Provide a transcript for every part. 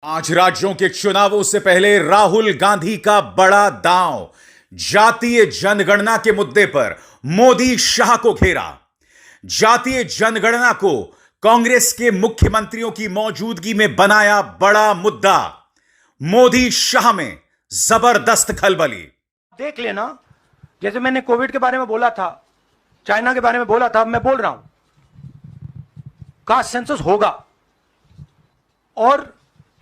आज राज्यों के चुनावों से पहले राहुल गांधी का बड़ा दांव, जातीय जनगणना के मुद्दे पर मोदी शाह को घेरा। जातीय जनगणना को कांग्रेस के मुख्यमंत्रियों की मौजूदगी में बनाया बड़ा मुद्दा। मोदी शाह में जबरदस्त खलबली। देख लेना, जैसे मैंने कोविड के बारे में बोला था, चाइना के बारे में बोला था, मैं बोल रहा हूं कास्ट सेंसस होगा और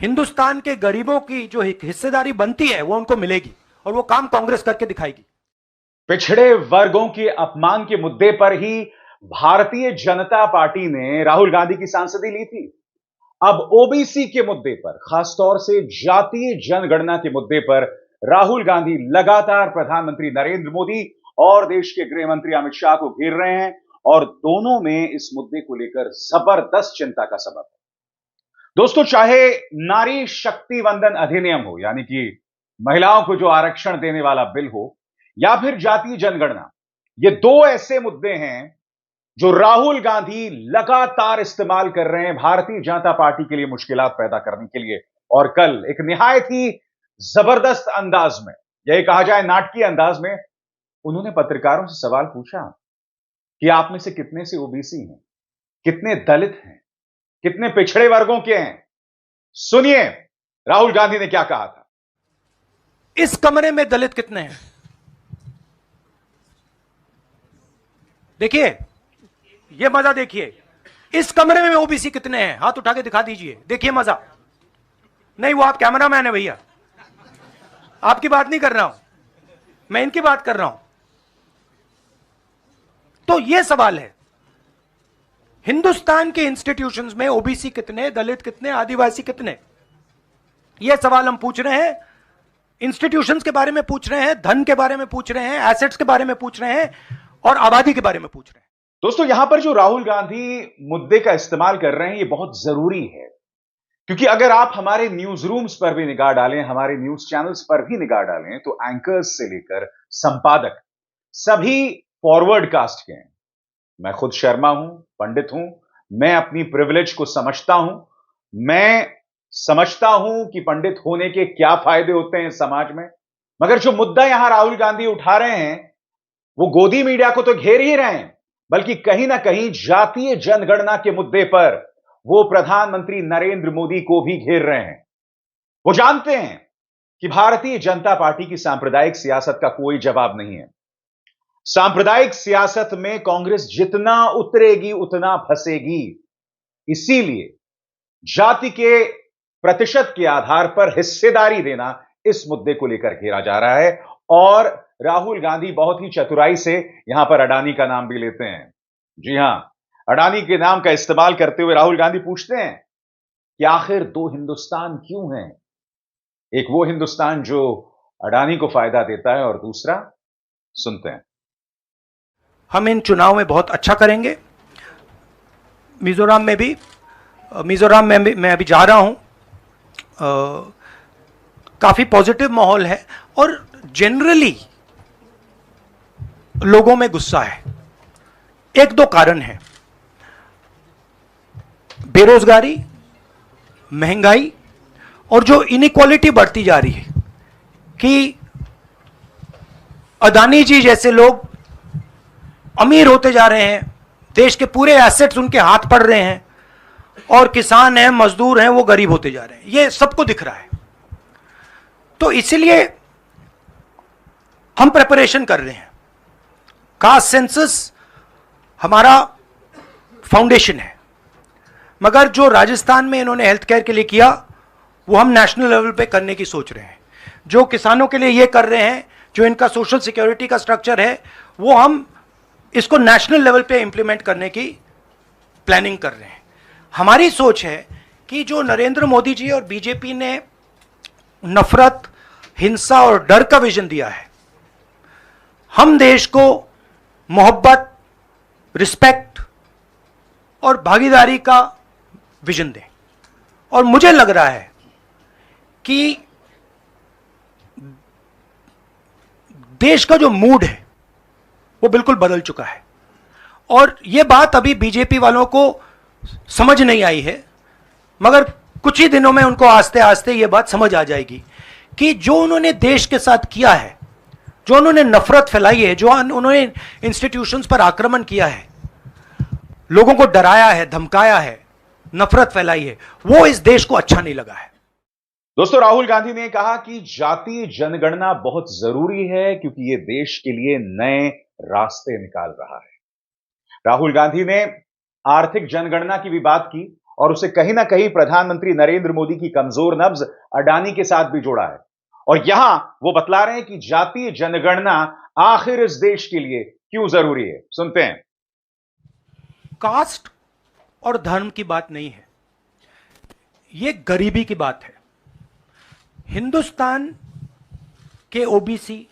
हिंदुस्तान के गरीबों की जो हिस्सेदारी बनती है वो उनको मिलेगी और वो काम कांग्रेस करके दिखाएगी। पिछड़े वर्गों के अपमान के मुद्दे पर ही भारतीय जनता पार्टी ने राहुल गांधी की सांसदी ली थी। अब ओबीसी के मुद्दे पर, खासतौर से जातीय जनगणना के मुद्दे पर राहुल गांधी लगातार प्रधानमंत्री नरेंद्र मोदी और देश के गृह मंत्री अमित शाह को घेर रहे हैं और दोनों में इस मुद्दे को लेकर जबरदस्त चिंता का सबब है। दोस्तों, चाहे नारी शक्ति वंदन अधिनियम हो, यानी कि महिलाओं को जो आरक्षण देने वाला बिल हो, या फिर जातीय जनगणना, ये दो ऐसे मुद्दे हैं जो राहुल गांधी लगातार इस्तेमाल कर रहे हैं भारतीय जनता पार्टी के लिए मुश्किलात पैदा करने के लिए। और कल एक निहायत ही जबरदस्त अंदाज में, यही कहा जाए नाटकीय अंदाज में, उन्होंने पत्रकारों से सवाल पूछा कि आप में से कितने से ओबीसी हैं, कितने दलित हैं, कितने पिछड़े वर्गों के हैं। सुनिए राहुल गांधी ने क्या कहा था। इस कमरे में दलित कितने हैं? देखिए, ये मजा देखिए। इस कमरे में ओबीसी कितने हैं? हाथ उठा के दिखा दीजिए, देखिए मजा। नहीं, वो आप कैमरामैन है भैया, आपकी बात नहीं कर रहा हूं मैं, इनकी बात कर रहा हूं। तो ये सवाल है, हिंदुस्तान के इंस्टीट्यूशंस में ओबीसी कितने, दलित कितने, आदिवासी कितने? ये सवाल हम पूछ रहे हैं। इंस्टीट्यूशंस के बारे में पूछ रहे हैं, धन के बारे में पूछ रहे हैं, एसेट्स के बारे में पूछ रहे हैं और आबादी के बारे में पूछ रहे हैं। दोस्तों, यहां पर जो राहुल गांधी मुद्दे का इस्तेमाल कर रहे हैं, ये बहुत जरूरी है, क्योंकि अगर आप हमारे न्यूज रूम्स पर भी निगाह डालें, हमारे न्यूज चैनल्स पर भी निगाह डालें, तो एंकर्स से लेकर संपादक सभी फॉरवर्ड कास्ट के हैं। मैं खुद शर्मा हूं, पंडित हूं, मैं अपनी प्रिविलेज को समझता हूं। मैं समझता हूं कि पंडित होने के क्या फायदे होते हैं समाज में, मगर जो मुद्दा यहां राहुल गांधी उठा रहे हैं, वो गोदी मीडिया को तो घेर ही रहे हैं, बल्कि कहीं ना कहीं जातीय जनगणना के मुद्दे पर वो प्रधानमंत्री नरेंद्र मोदी को भी घेर रहे हैं। वो जानते हैं कि भारतीय जनता पार्टी की सांप्रदायिक सियासत का कोई जवाब नहीं है। सांप्रदायिक सियासत में कांग्रेस जितना उतरेगी उतना फंसेगी। इसीलिए जाति के प्रतिशत के आधार पर हिस्सेदारी देना इस मुद्दे को लेकर घेरा जा रहा है। और राहुल गांधी बहुत ही चतुराई से यहां पर अडानी का नाम भी लेते हैं। जी हां, अडानी के नाम का इस्तेमाल करते हुए राहुल गांधी पूछते हैं कि आखिर दो हिंदुस्तान क्यों हैं? एक वो हिंदुस्तान जो अडानी को फायदा देता है और दूसरा, सुनते हैं। हम इन चुनाव में बहुत अच्छा करेंगे। मिजोरम में मैं अभी जा रहा हूं। काफी पॉजिटिव माहौल है और जनरली लोगों में गुस्सा है। एक दो कारण है, बेरोजगारी, महंगाई और जो इनइक्वालिटी बढ़ती जा रही है कि अदानी जी जैसे लोग अमीर होते जा रहे हैं, देश के पूरे एसेट्स उनके हाथ पड़ रहे हैं और किसान हैं, मजदूर हैं, वो गरीब होते जा रहे हैं। ये सबको दिख रहा है। तो इसलिए हम प्रिपरेशन कर रहे हैं। कास्ट सेंसस हमारा फाउंडेशन है, मगर जो राजस्थान में इन्होंने हेल्थ केयर के लिए किया वो हम नेशनल लेवल पे करने की सोच रहे हैं। जो किसानों के लिए ये कर रहे हैं, जो इनका सोशल सिक्योरिटी का स्ट्रक्चर है, वो हम इसको नेशनल लेवल पे इंप्लीमेंट करने की प्लानिंग कर रहे हैं। हमारी सोच है कि जो नरेंद्र मोदी जी और बीजेपी ने नफरत, हिंसा और डर का विजन दिया है, हम देश को मोहब्बत, रिस्पेक्ट और भागीदारी का विजन दें। और मुझे लग रहा है कि देश का जो मूड है वो बिल्कुल बदल चुका है और ये बात अभी बीजेपी वालों को समझ नहीं आई है, मगर कुछ ही दिनों में उनको आस्ते आस्ते ये बात समझ आ जाएगी कि जो उन्होंने देश के साथ किया है, जो उन्होंने नफरत फैलाई है, जो उन्होंने इंस्टीट्यूशंस पर आक्रमण किया है, लोगों को डराया है, धमकाया है, नफरत फैलाई है, वो इस देश को अच्छा नहीं लगा है। दोस्तों, राहुल गांधी ने कहा कि जातीय जनगणना बहुत जरूरी है क्योंकि यह देश के लिए नए रास्ते निकाल रहा है। राहुल गांधी ने आर्थिक जनगणना की भी बात की और उसे कहीं ना कहीं प्रधानमंत्री नरेंद्र मोदी की कमजोर नब्ज अडानी के साथ भी जोड़ा है। और यहां वो बतला रहे हैं कि जातीय जनगणना आखिर इस देश के लिए क्यों जरूरी है। सुनते हैं। कास्ट और धर्म की बात नहीं है, यह गरीबी की बात है। हिंदुस्तान के ओबीसी,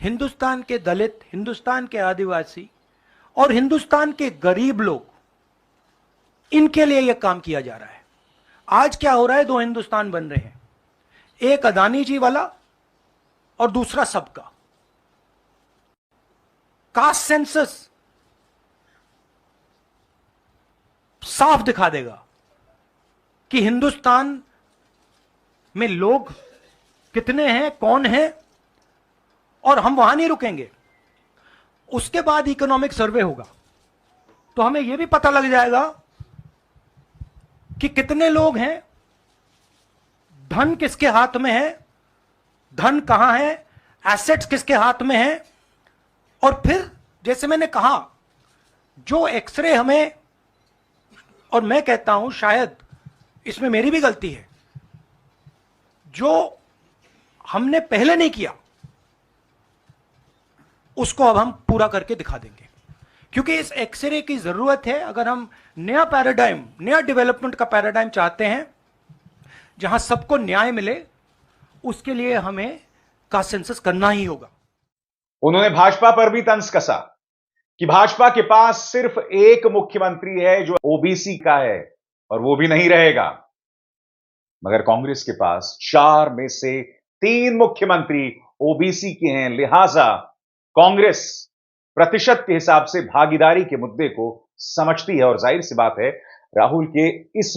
हिंदुस्तान के दलित, हिंदुस्तान के आदिवासी और हिंदुस्तान के गरीब लोग, इनके लिए यह काम किया जा रहा है। आज क्या हो रहा है, दो हिंदुस्तान बन रहे हैं, एक अदानी जी वाला और दूसरा सबका। कास्ट सेंसस साफ दिखा देगा कि हिंदुस्तान में लोग कितने हैं, कौन है, और हम वहां नहीं रुकेंगे। उसके बाद इकोनॉमिक सर्वे होगा तो हमें यह भी पता लग जाएगा कि कितने लोग हैं, धन किसके हाथ में है, धन कहां है, एसेट्स किसके हाथ में है। और फिर जैसे मैंने कहा, जो एक्सरे हमें, और मैं कहता हूं शायद इसमें मेरी भी गलती है, जो हमने पहले नहीं किया उसको अब हम पूरा करके दिखा देंगे, क्योंकि इस एक्सरे की जरूरत है। अगर हम नया पैराडाइम, नया डेवलपमेंट का पैराडाइम चाहते हैं जहां सबको न्याय मिले, उसके लिए हमें कास्ट सेंसस करना ही होगा। उन्होंने भाजपा पर भी तंज कसा कि भाजपा के पास सिर्फ एक मुख्यमंत्री है जो ओबीसी का है और वो भी नहीं रहेगा, मगर कांग्रेस के पास 4 में से 3 मुख्यमंत्री ओबीसी के हैं। लिहाजा कांग्रेस प्रतिशत के हिसाब से भागीदारी के मुद्दे को समझती है और जाहिर सी बात है राहुल की इस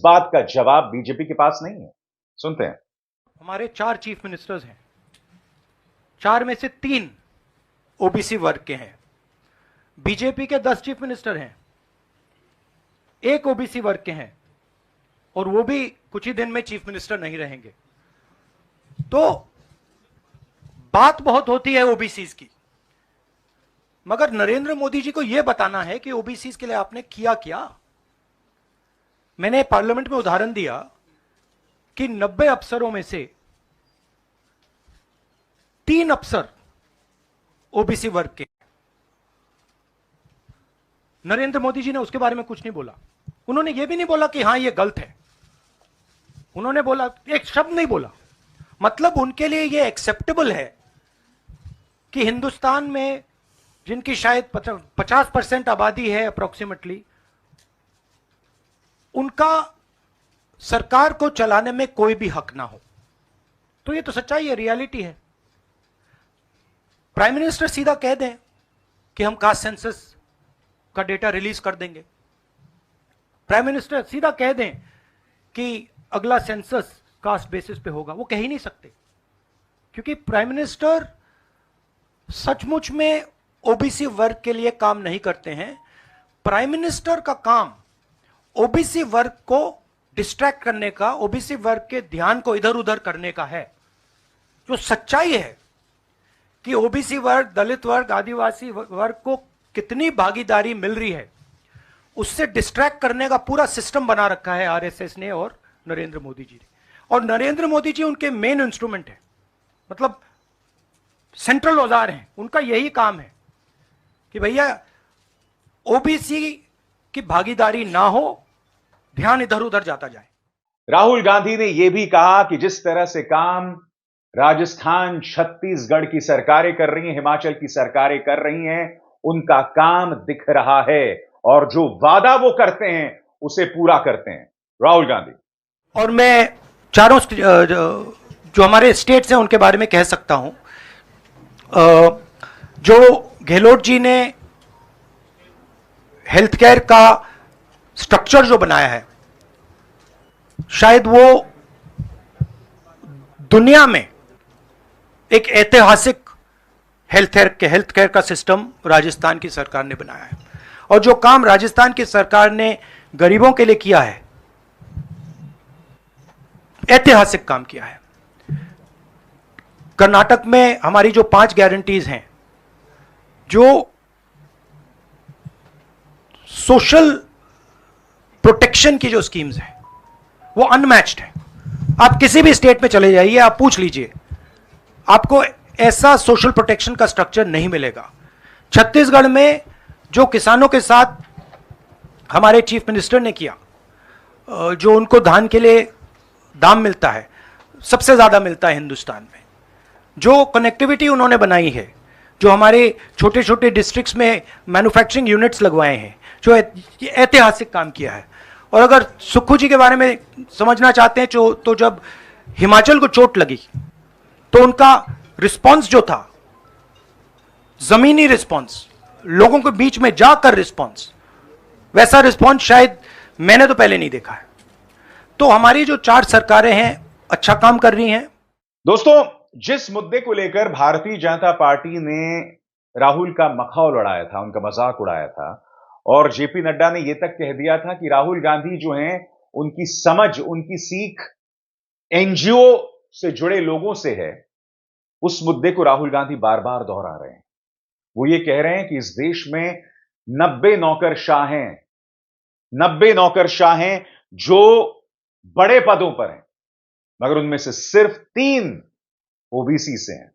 बात का जवाब बीजेपी के पास नहीं है। सुनते हैं। हमारे 4 चीफ मिनिस्टर्स हैं, 4 में से 3 ओबीसी वर्ग के हैं। बीजेपी के 10 चीफ मिनिस्टर हैं, 1 ओबीसी वर्ग के हैं, और वो भी कुछ ही दिन में चीफ मिनिस्टर नहीं रहेंगे। तो बात बहुत होती है ओबीसीज की, मगर नरेंद्र मोदी जी को यह बताना है कि ओबीसीज के लिए आपने किया क्या। मैंने पार्लियामेंट में उदाहरण दिया कि 90 अफसरों में से 3 अफसर ओबीसी वर्ग के। नरेंद्र मोदी जी ने उसके बारे में कुछ नहीं बोला। उन्होंने यह भी नहीं बोला कि हां यह गलत है, उन्होंने बोला, एक शब्द नहीं बोला। मतलब उनके लिए यह एक्सेप्टेबल है कि हिंदुस्तान में जिनकी शायद 50% आबादी है अप्रोक्सीमेटली, उनका सरकार को चलाने में कोई भी हक ना हो। तो ये तो सच्चाई है, रियलिटी है। प्राइम मिनिस्टर सीधा कह दें कि हम कास्ट सेंसस का डेटा रिलीज कर देंगे, प्राइम मिनिस्टर सीधा कह दें कि अगला सेंसस कास्ट बेसिस पे होगा, वो कह ही नहीं सकते, क्योंकि प्राइम मिनिस्टर सचमुच में ओबीसी वर्ग के लिए काम नहीं करते हैं। प्राइम मिनिस्टर का काम ओबीसी वर्ग को डिस्ट्रैक्ट करने का, ओबीसी वर्ग के ध्यान को इधर उधर करने का है। जो सच्चाई है कि ओबीसी वर्ग, दलित वर्ग, आदिवासी वर्ग को कितनी भागीदारी मिल रही है, उससे डिस्ट्रैक्ट करने का पूरा सिस्टम बना रखा है आरएसएस ने और नरेंद्र मोदी जी ने। और नरेंद्र मोदी जी उनके मेन इंस्ट्रूमेंट है, मतलब सेंट्रल औजार हैं। उनका यही काम है कि भैया ओबीसी की भागीदारी ना हो, ध्यान इधर उधर जाता जाए। राहुल गांधी ने यह भी कहा कि जिस तरह से काम राजस्थान, छत्तीसगढ़ की सरकारें कर रही हैं, हिमाचल की सरकारें कर रही हैं, उनका काम दिख रहा है और जो वादा वो करते हैं उसे पूरा करते हैं राहुल गांधी। और मैं चारों जो हमारे स्टेट्स हैं उनके बारे में कह सकता हूं। जो गहलोत जी ने हेल्थ केयर का स्ट्रक्चर जो बनाया है, शायद वो दुनिया में एक ऐतिहासिक हेल्थ केयर का सिस्टम राजस्थान की सरकार ने बनाया है। और जो काम राजस्थान की सरकार ने गरीबों के लिए किया है, ऐतिहासिक काम किया है। कर्नाटक में हमारी जो 5 गारंटीज हैं, जो सोशल प्रोटेक्शन की जो स्कीम्स हैं, वो अनमैच्ड है। आप किसी भी स्टेट में चले जाइए, आप पूछ लीजिए, आपको ऐसा सोशल प्रोटेक्शन का स्ट्रक्चर नहीं मिलेगा। छत्तीसगढ़ में जो किसानों के साथ हमारे चीफ मिनिस्टर ने किया, जो उनको धान के लिए दाम मिलता है, सबसे ज्यादा मिलता है हिंदुस्तान में। जो कनेक्टिविटी उन्होंने बनाई है, जो हमारे छोटे छोटे डिस्ट्रिक्ट्स में मैन्युफैक्चरिंग यूनिट्स लगवाए हैं, जो ऐतिहासिक काम किया है। और अगर सुक्खू जी के बारे में समझना चाहते हैं तो जब हिमाचल को चोट लगी तो उनका रिस्पॉन्स जो था, जमीनी रिस्पॉन्स, लोगों के बीच में जाकर रिस्पॉन्स, वैसा रिस्पॉन्स शायद मैंने तो पहले नहीं देखा है। तो हमारी जो 4 सरकारें हैं अच्छा काम कर रही हैं। दोस्तों, जिस मुद्दे को लेकर भारतीय जनता पार्टी ने राहुल का मखौल उड़ाया था, उनका मजाक उड़ाया था, और जेपी नड्डा ने यह तक कह दिया था कि राहुल गांधी जो हैं, उनकी समझ, उनकी सीख एनजीओ से जुड़े लोगों से है, उस मुद्दे को राहुल गांधी बार बार दोहरा रहे हैं। वो ये कह रहे हैं कि इस देश में 90 नौकरशाह हैं जो बड़े पदों पर हैं, मगर उनमें से सिर्फ 3 ओबीसी से हैं।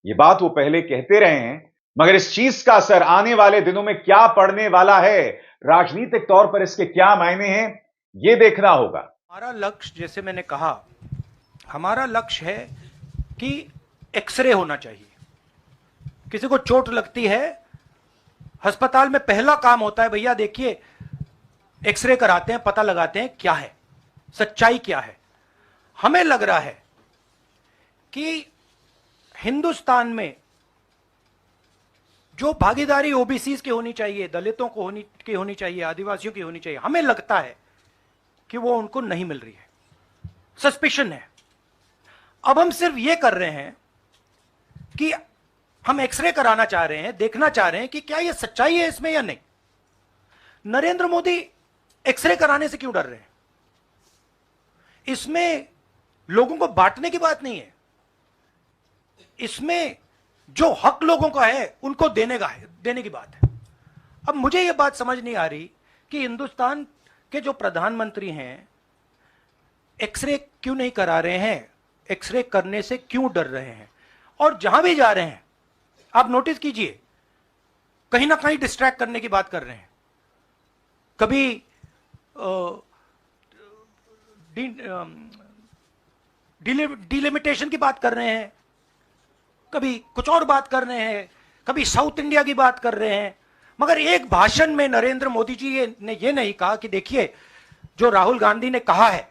ये बात वो पहले कहते रहे हैं, मगर इस चीज का असर आने वाले दिनों में क्या पड़ने वाला है, राजनीतिक तौर पर इसके क्या मायने हैं, यह देखना होगा। हमारा लक्ष्य, जैसे मैंने कहा, हमारा लक्ष्य है कि एक्सरे होना चाहिए। किसी को चोट लगती है, अस्पताल में पहला काम होता है, भैया देखिए एक्सरे कराते हैं, पता लगाते हैं क्या है, सच्चाई क्या है। हमें लग रहा है कि हिंदुस्तान में जो भागीदारी ओबीसी की होनी चाहिए, दलितों को होनी चाहिए, आदिवासियों की होनी चाहिए, हमें लगता है कि वो उनको नहीं मिल रही है। सस्पिशन है। अब हम सिर्फ ये कर रहे हैं कि हम एक्सरे कराना चाह रहे हैं, देखना चाह रहे हैं कि क्या ये सच्चाई है इसमें या नहीं। नरेंद्र मोदी एक्सरे कराने से क्यों डर रहे हैं? इसमें लोगों को बांटने की बात नहीं है, इसमें जो हक लोगों का है उनको देने की बात है। अब मुझे यह बात समझ नहीं आ रही कि हिंदुस्तान के जो प्रधानमंत्री हैं एक्सरे क्यों नहीं करा रहे हैं, एक्सरे करने से क्यों डर रहे हैं। और जहां भी जा रहे हैं आप नोटिस कीजिए, कहीं ना कहीं डिस्ट्रैक्ट करने की बात कर रहे हैं। कभी डिलिमिटेशन की बात कर रहे हैं, कभी कुछ और बात कर रहे हैं, कभी साउथ इंडिया की बात कर रहे हैं। मगर एक भाषण में नरेंद्र मोदी जी ने यह नहीं कहा कि देखिए जो राहुल गांधी ने कहा है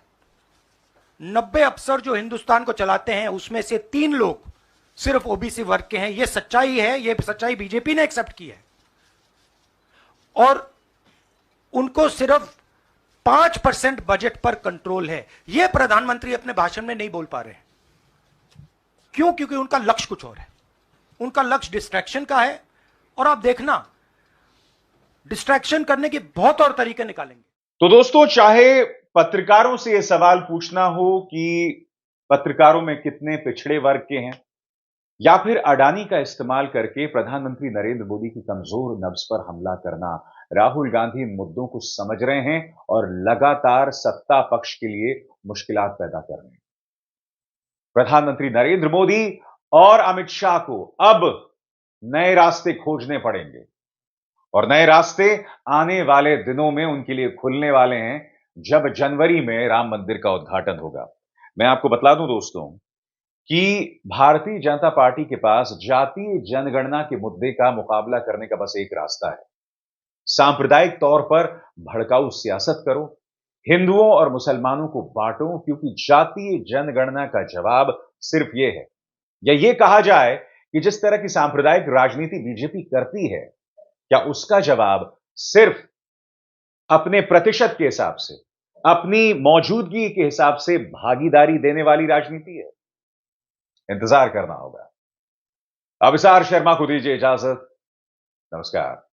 90 अफसर जो हिंदुस्तान को चलाते हैं उसमें से 3 लोग सिर्फ ओबीसी वर्ग के हैं। यह सच्चाई है, यह सच्चाई बीजेपी ने एक्सेप्ट की है और उनको सिर्फ 5% बजट पर कंट्रोल है। यह प्रधानमंत्री अपने भाषण में नहीं बोल पा रहे हैं। क्यों? क्योंकि उनका लक्ष्य कुछ और है, उनका लक्ष्य डिस्ट्रैक्शन का है। और आप देखना डिस्ट्रैक्शन करने के बहुत और तरीके निकालेंगे। तो दोस्तों, चाहे पत्रकारों से यह सवाल पूछना हो कि पत्रकारों में कितने पिछड़े वर्ग के हैं, या फिर अडानी का इस्तेमाल करके प्रधानमंत्री नरेंद्र मोदी की कमजोर नब्ज पर हमला करना, राहुल गांधी इन मुद्दों को समझ रहे हैं और लगातार सत्ता पक्ष के लिए मुश्किलात पैदा कर रहे हैं। प्रधानमंत्री नरेंद्र मोदी और अमित शाह को अब नए रास्ते खोजने पड़ेंगे और नए रास्ते आने वाले दिनों में उनके लिए खुलने वाले हैं जब जनवरी में राम मंदिर का उद्घाटन होगा। मैं आपको बतला दूं दोस्तों कि भारतीय जनता पार्टी के पास जातीय जनगणना के मुद्दे का मुकाबला करने का बस एक रास्ता है। सांप्रदायिक तौर पर भड़काऊ सियासत करो, हिंदुओं और मुसलमानों को बांटो, क्योंकि जातीय जनगणना का जवाब सिर्फ यह है, या यह कहा जाए कि जिस तरह की सांप्रदायिक राजनीति बीजेपी करती है, क्या उसका जवाब सिर्फ अपने प्रतिशत के हिसाब से, अपनी मौजूदगी के हिसाब से भागीदारी देने वाली राजनीति है? इंतजार करना होगा। अभिसार शर्मा को दीजिए इजाजत। नमस्कार।